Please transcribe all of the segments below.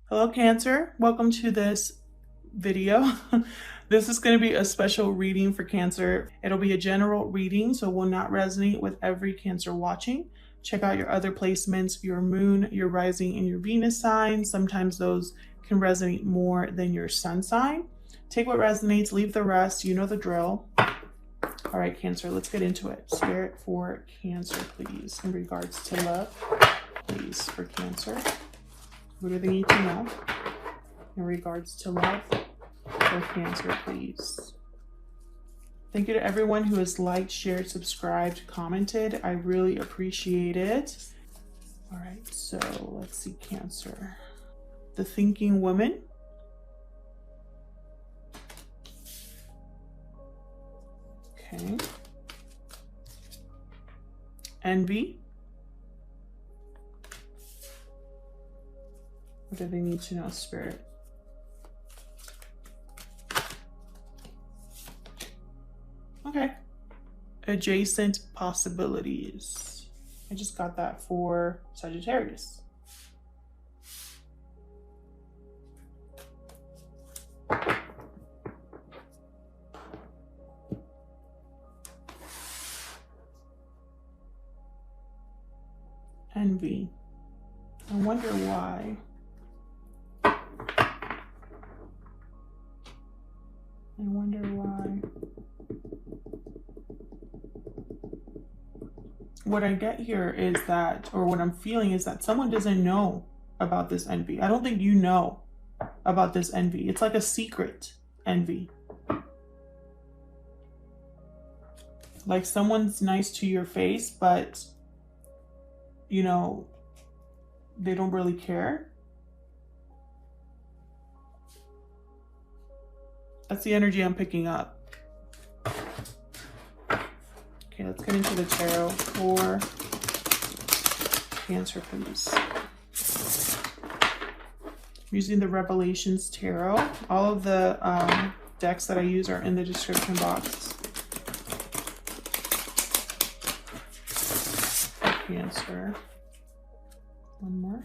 Hello, Cancer. Welcome to this video. This is going to be a special reading for Cancer. It'll be a general reading, so it will not resonate with every Cancer watching. Check out your other placements, your moon, your rising, and your Venus sign. Sometimes those can resonate more than your sun sign. Take what resonates, leave the rest. You know the drill. All right, Cancer, let's get into it. Spirit for Cancer, please, in regards to love. Please, for Cancer. What do they need to know in regards to love for Cancer, please? Thank you to everyone who has liked, shared, subscribed, commented. I really appreciate it. All right, so let's see, Cancer. The Thinking Woman. Okay. Envy. What do they need to know, Spirit? Okay. Adjacent possibilities. I just got that for Sagittarius. Envy. I wonder why. I wonder why. What I get here is that, or what I'm feeling is that someone doesn't know about this envy. I don't think you know about this envy. It's like a secret envy. Like someone's nice to your face, but, you know, they don't really care. That's the energy I'm picking up. Okay, let's get into the tarot for Cancer, please. I'm using the Revelations Tarot. All of the decks that I use are in the description box. Cancer. One more.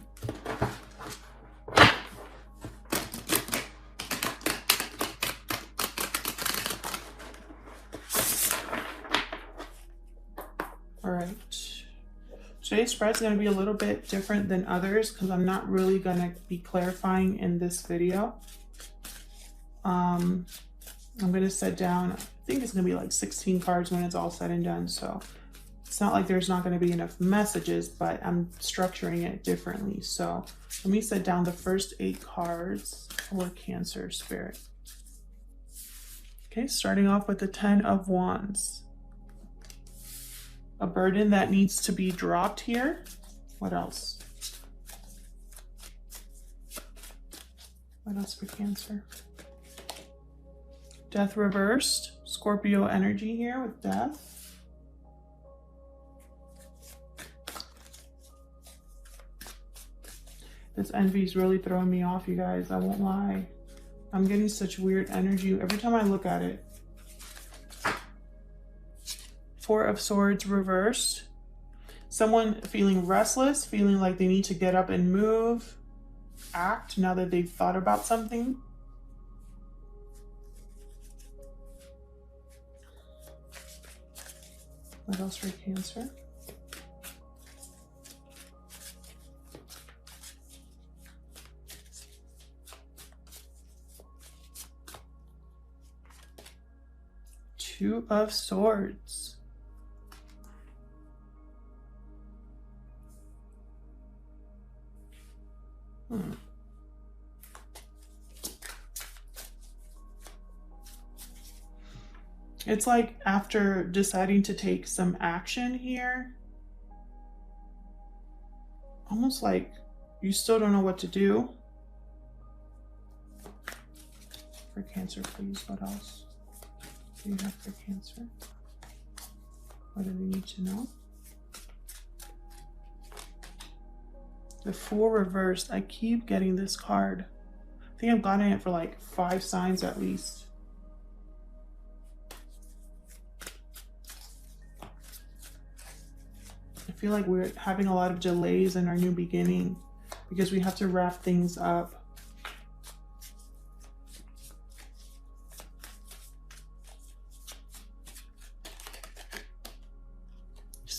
All right, today's spread is going to be a little bit different than others because I'm not really going to be clarifying in this video. I'm going to set down, I think it's going to be like 16 cards when it's all said and done. So it's not like there's not going to be enough messages, but I'm structuring it differently. So let me set down the first 8 cards for Cancer, Spirit. Okay, starting off with the 10 of Wands. A burden that needs to be dropped here. What else? What else for Cancer? Death reversed. Scorpio energy here with death. This envy is really throwing me off, you guys. I won't lie. I'm getting such weird energy every time I look at it. 4 of Swords reversed. Someone feeling restless, feeling like they need to get up and move, act now that they've thought about something. What else for Cancer? Two of Swords. It's like after deciding to take some action here, almost like you still don't know what to do. For Cancer, please, what else do you have for Cancer? What do we need to know? The Fool reversed. I keep getting this card. I think I've gotten it for like 5 signs at least. I feel like we're having a lot of delays in our new beginning because we have to wrap things up.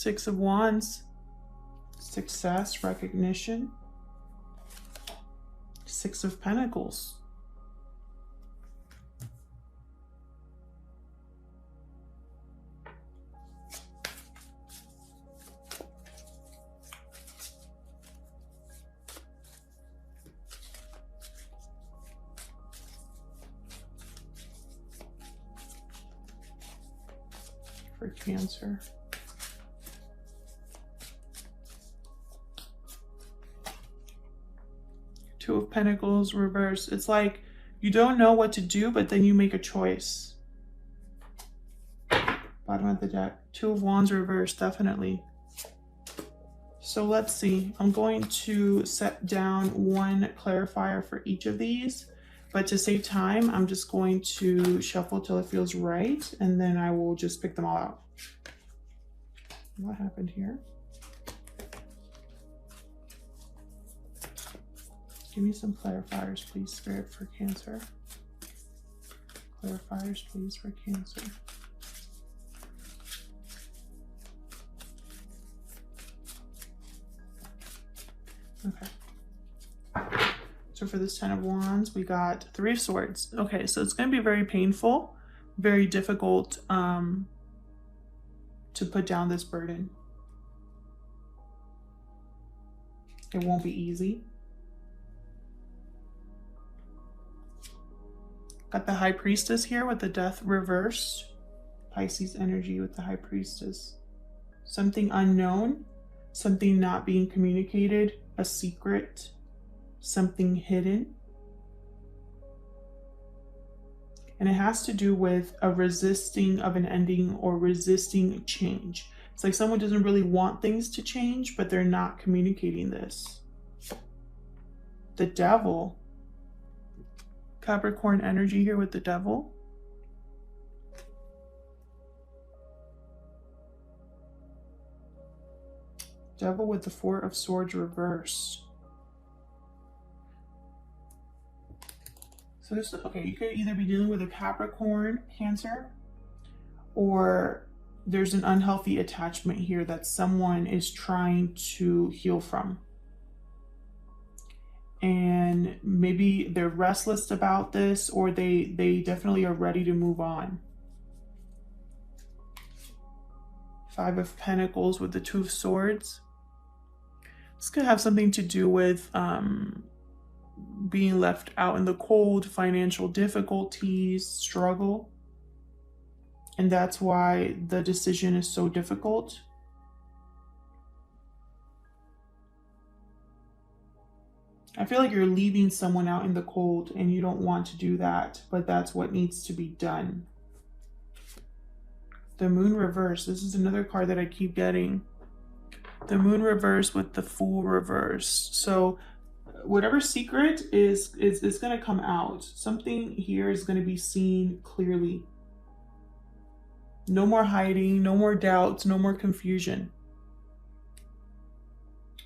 Six of Wands, success, recognition. Six of Pentacles. For Cancer. Two of Pentacles reversed. It's like you don't know what to do, but then you make a choice. Bottom of the deck. Two of Wands reversed, definitely. So let's see. I'm going to set down one clarifier for each of these, but to save time, I'm just going to shuffle till it feels right, and then I will just pick them all out. What happened here? Give me some clarifiers, please, Spirit, for Cancer. Clarifiers, please, for Cancer. Okay. So for this Ten of Wands, we got Three of Swords. Okay, so it's going to be very painful, very difficult to put down this burden. It won't be easy. Got the High Priestess here with the Death reversed. Pisces energy with the High Priestess. Something unknown, something not being communicated, a secret, something hidden. And it has to do with a resisting of an ending or resisting change. It's like someone doesn't really want things to change, but they're not communicating this. The Devil. Capricorn energy here with the Devil. Devil with the Four of Swords reversed. So this, okay, you could either be dealing with a Capricorn, Cancer, or there's an unhealthy attachment here that someone is trying to heal from. And maybe they're restless about this, or they definitely are ready to move on. Five of Pentacles with the Two of Swords. This could have something to do with being left out in the cold, financial difficulties, struggle. And that's why the decision is so difficult. I feel like you're leaving someone out in the cold and you don't want to do that, but that's what needs to be done. The Moon reverse. This is another card that I keep getting. The Moon reverse with the Fool reverse. So whatever secret is going to come out. Something here is going to be seen clearly. No more hiding, no more doubts, no more confusion.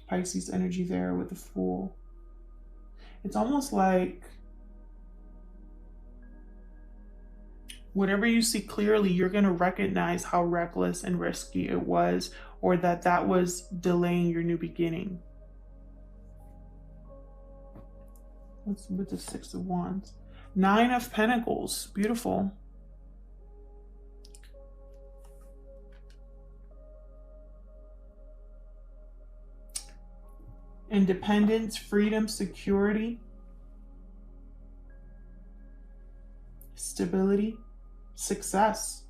Pisces energy there with the Fool. It's almost like whatever you see clearly, you're going to recognize how reckless and risky it was, or that was delaying your new beginning. What's with the Six of Wands? Nine of Pentacles. Beautiful. Independence, freedom, security, stability, success.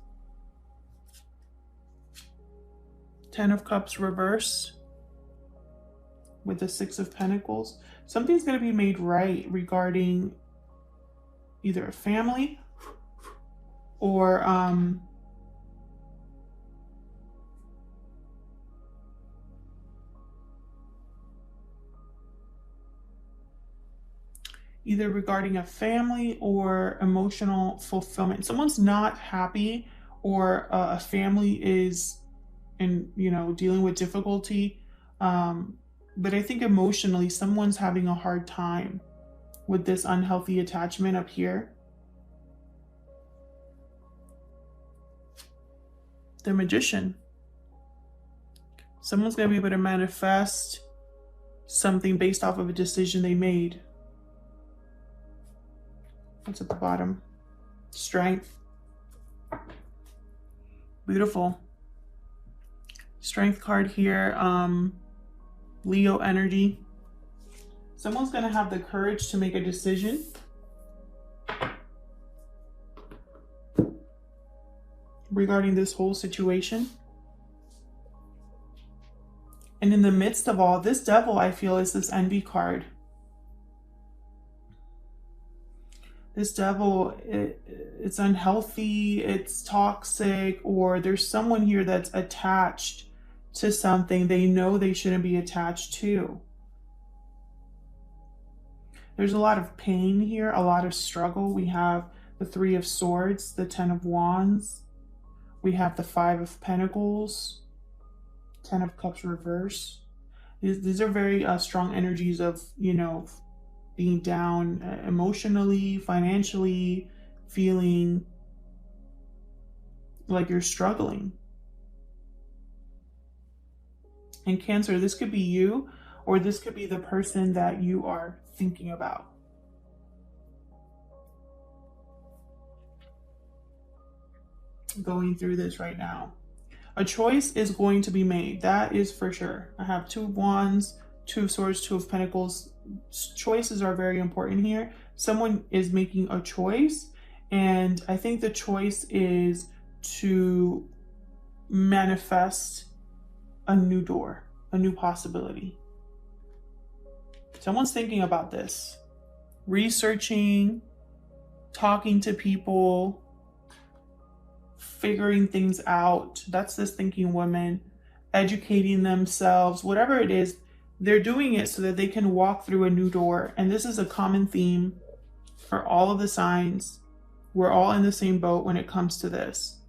Ten of Cups reverse with the Six of Pentacles. Something's going to be made right regarding either a family or either regarding a family or emotional fulfillment. Someone's not happy, or a family is dealing with difficulty. But I think emotionally, someone's having a hard time with this unhealthy attachment up here. The Magician. Someone's going to be able to manifest something based off of a decision they made. What's at the bottom? Strength. Beautiful. Strength card here. Leo energy. Someone's going to have the courage to make a decision. Regarding this whole situation. And in the midst of all, this devil, I feel, is this envy card. This devil, it's unhealthy, it's toxic, or there's someone here that's attached to something they know they shouldn't be attached to. There's a lot of pain here, a lot of struggle. We have the Three of Swords, the Ten of Wands. We have the Five of Pentacles, Ten of Cups reverse. These are very strong energies of, you know, being down emotionally, financially, feeling like you're struggling. And Cancer, this could be you, or this could be the person that you are thinking about. Going through this right now. A choice is going to be made. That is for sure. I have Two of Wands, Two of Swords, Two of Pentacles. Choices are very important here. Someone is making a choice, and I think the choice is to manifest a new door, a new possibility. Someone's thinking about this, researching, talking to people, figuring things out. That's this thinking woman, educating themselves, whatever it is, they're doing it so that they can walk through a new door. And this is a common theme for all of the signs. We're all in the same boat when it comes to this.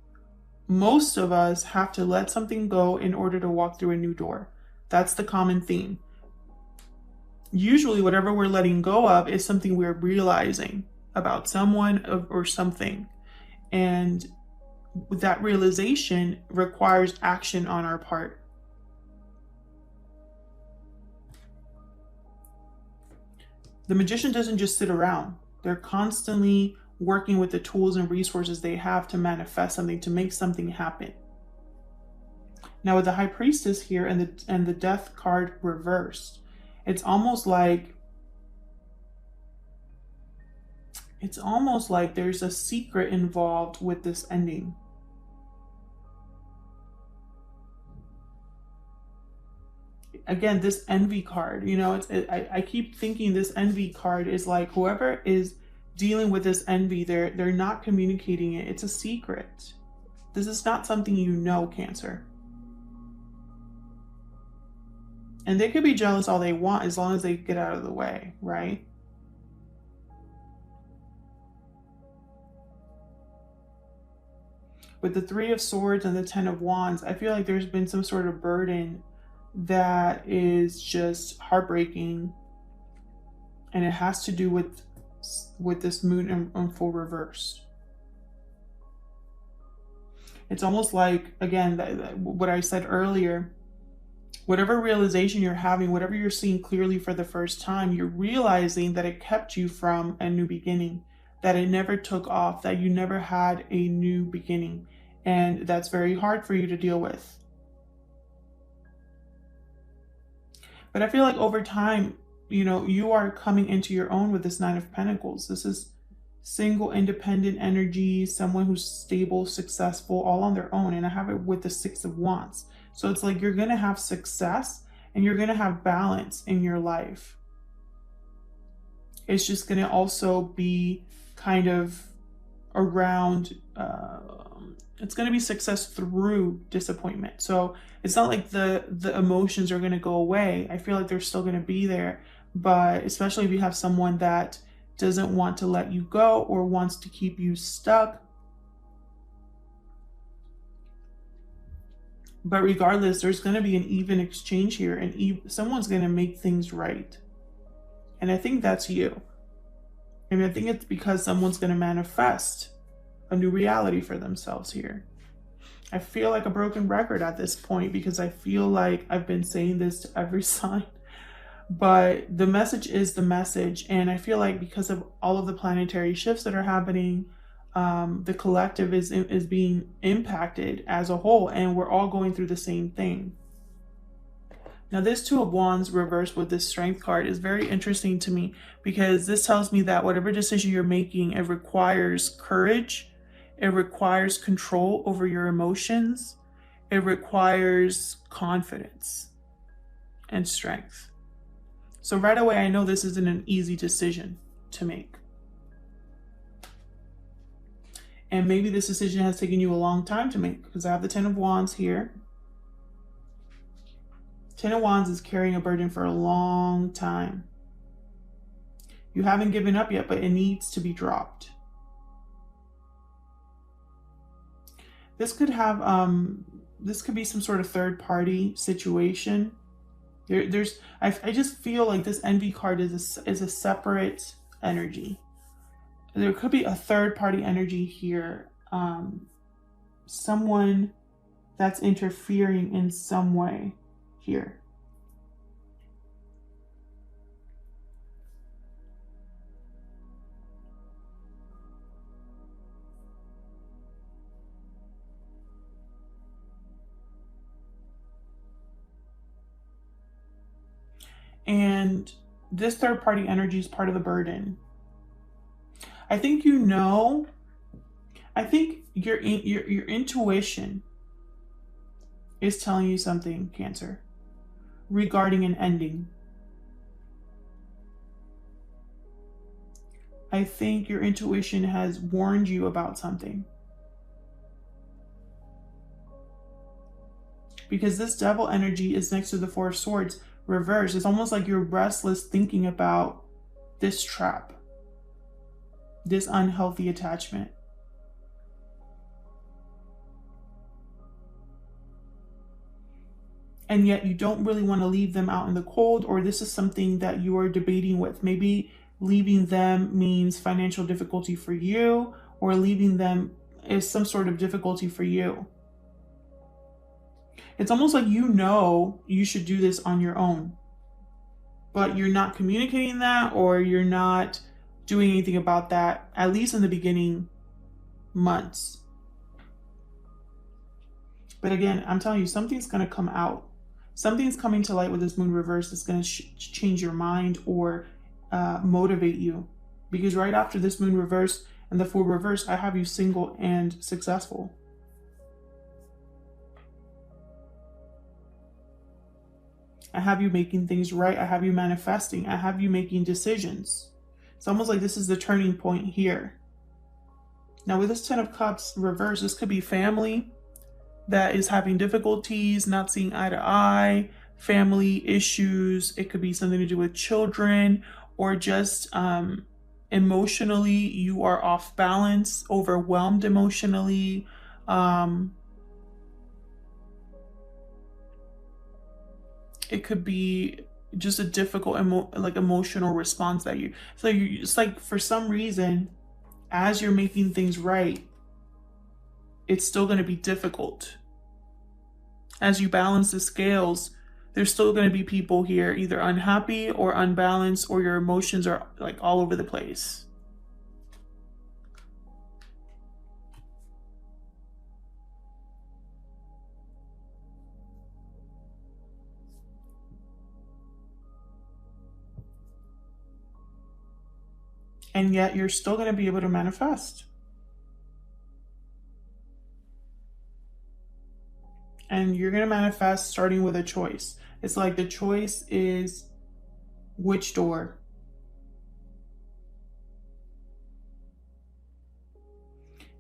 Most of us have to let something go in order to walk through a new door. That's the common theme. Usually whatever we're letting go of is something we're realizing about someone or something. And that realization requires action on our part. The magician doesn't just sit around. They're constantly working with the tools and resources they have to manifest something, to make something happen. Now with the High Priestess here and the Death card reversed, it's almost like there's a secret involved with this ending. Again, this envy card, you know, I keep thinking this envy card is like whoever is dealing with this envy, they're not communicating it. It's a secret. This is not something you know, Cancer. And they could be jealous all they want as long as they get out of the way, right? With the Three of Swords and the Ten of Wands, I feel like there's been some sort of burden that is just heartbreaking, and it has to do with this moon in full reverse. It's almost like, again, what I said earlier, whatever realization you're having, whatever you're seeing clearly for the first time, you're realizing that it kept you from a new beginning, that it never took off, that you never had a new beginning. And that's very hard for you to deal with. But I feel like over time, you know, you are coming into your own with this Nine of Pentacles. This is single, independent energy, someone who's stable, successful, all on their own. And I have it with the Six of Wands. So it's like you're going to have success and you're going to have balance in your life. It's just going to also be kind of around, it's going to be success through disappointment. So it's not like the emotions are going to go away. I feel like they're still going to be there, but especially if you have someone that doesn't want to let you go or wants to keep you stuck. But regardless, there's going to be an even exchange here, and someone's going to make things right. And I think that's you. And I think it's because someone's going to manifest a new reality for themselves here. I feel like a broken record at this point because I feel like I've been saying this to every sign. But the message is the message. And I feel like because of all of the planetary shifts that are happening, the collective is being impacted as a whole, and we're all going through the same thing. Now, this Two of Wands reversed with this Strength card is very interesting to me, because this tells me that whatever decision you're making, it requires courage, it requires control over your emotions, it requires confidence and strength. So right away, I know this isn't an easy decision to make. And maybe this decision has taken you a long time to make, because I have the Ten of Wands here. Ten of Wands is carrying a burden for a long time. You haven't given up yet, but it needs to be dropped. This could have, this could be some sort of third party situation. I just feel like this Envy card is a separate energy. There could be a third party energy here. Someone that's interfering in some way here. And this third party energy is part of the burden. I think I think your intuition is telling you something, Cancer, regarding an ending. I think your intuition has warned you about something. Because this Devil energy is next to the Four of Swords reversed. It's almost like you're restless thinking about this trap, this unhealthy attachment. And yet you don't really want to leave them out in the cold, or this is something that you are debating with. Maybe leaving them means financial difficulty for you, or leaving them is some sort of difficulty for you. It's almost like you should do this on your own, but you're not communicating that, or you're not doing anything about that, at least in the beginning months. But again, I'm telling you, something's going to come out. Something's coming to light with this Moon reverse that's going to change your mind or motivate you. Because right after this Moon reverse and the Fool reverse, I have you single and successful. I have you making things right. I have you manifesting. I have you making decisions. It's almost like this is the turning point here. Now with this Ten of Cups reverse, this could be family that is having difficulties, not seeing eye to eye, family issues. It could be something to do with children, or just emotionally you are off balance, overwhelmed emotionally. It could be just a difficult emotional response that it's like for some reason, as you're making things right, it's still going to be difficult. As you balance the scales, there's still going to be people here either unhappy or unbalanced, or your emotions are like all over the place. And yet you're still going to be able to manifest. And you're going to manifest starting with a choice. It's like the choice is which door.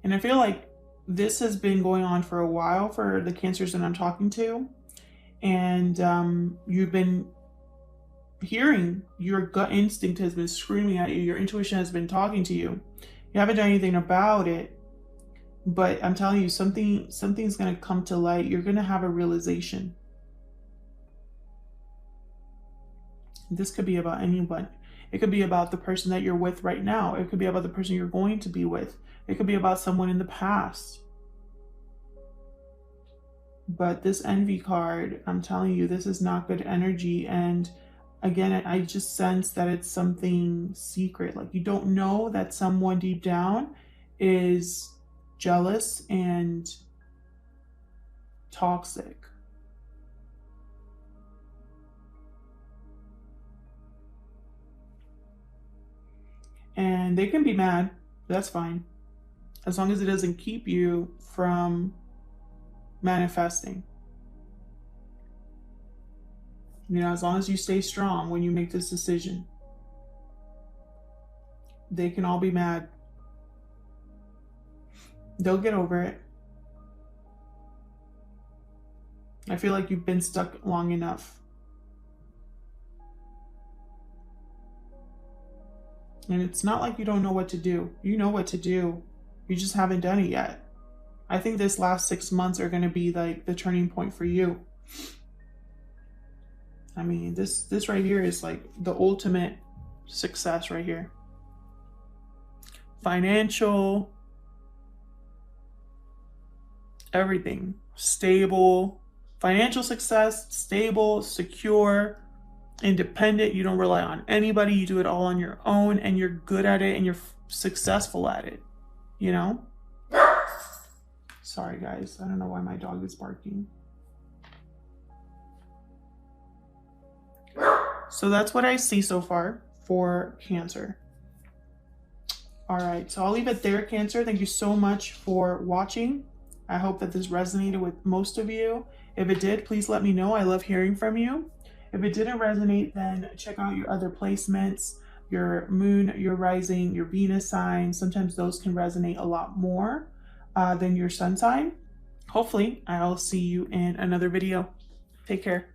And I feel like this has been going on for a while for the Cancers that I'm talking to. And you've been hearing, your gut instinct has been screaming at you. Your intuition has been talking to you. You haven't done anything about it. But I'm telling you, something's going to come to light. You're going to have a realization. This could be about anyone. It could be about the person that you're with right now. It could be about the person you're going to be with. It could be about someone in the past. But this envy card, I'm telling you, this is not good energy. And again, I just sense that it's something secret. Like you don't know that someone deep down is jealous and toxic. And they can be mad. That's fine. As long as it doesn't keep you from manifesting. You know, as long as you stay strong when you make this decision. They can all be mad. They'll get over it. I feel like you've been stuck long enough. And it's not like you don't know what to do. You know what to do. You just haven't done it yet. I think this last 6 months are going to be like the turning point for you. I mean, this right here is like the ultimate success right here. Financial, everything. Stable, financial success, stable, secure, independent. You don't rely on anybody. You do it all on your own and you're good at it and you're successful at it, you know? Sorry guys, I don't know why my dog is barking. So that's what I see so far for Cancer. All right, so I'll leave it there, Cancer. Thank you so much for watching. I hope that this resonated with most of you. If it did, please let me know. I love hearing from you. If it didn't resonate, then check out your other placements, your moon, your rising, your Venus sign. Sometimes those can resonate a lot more than your sun sign. Hopefully, I'll see you in another video. Take care.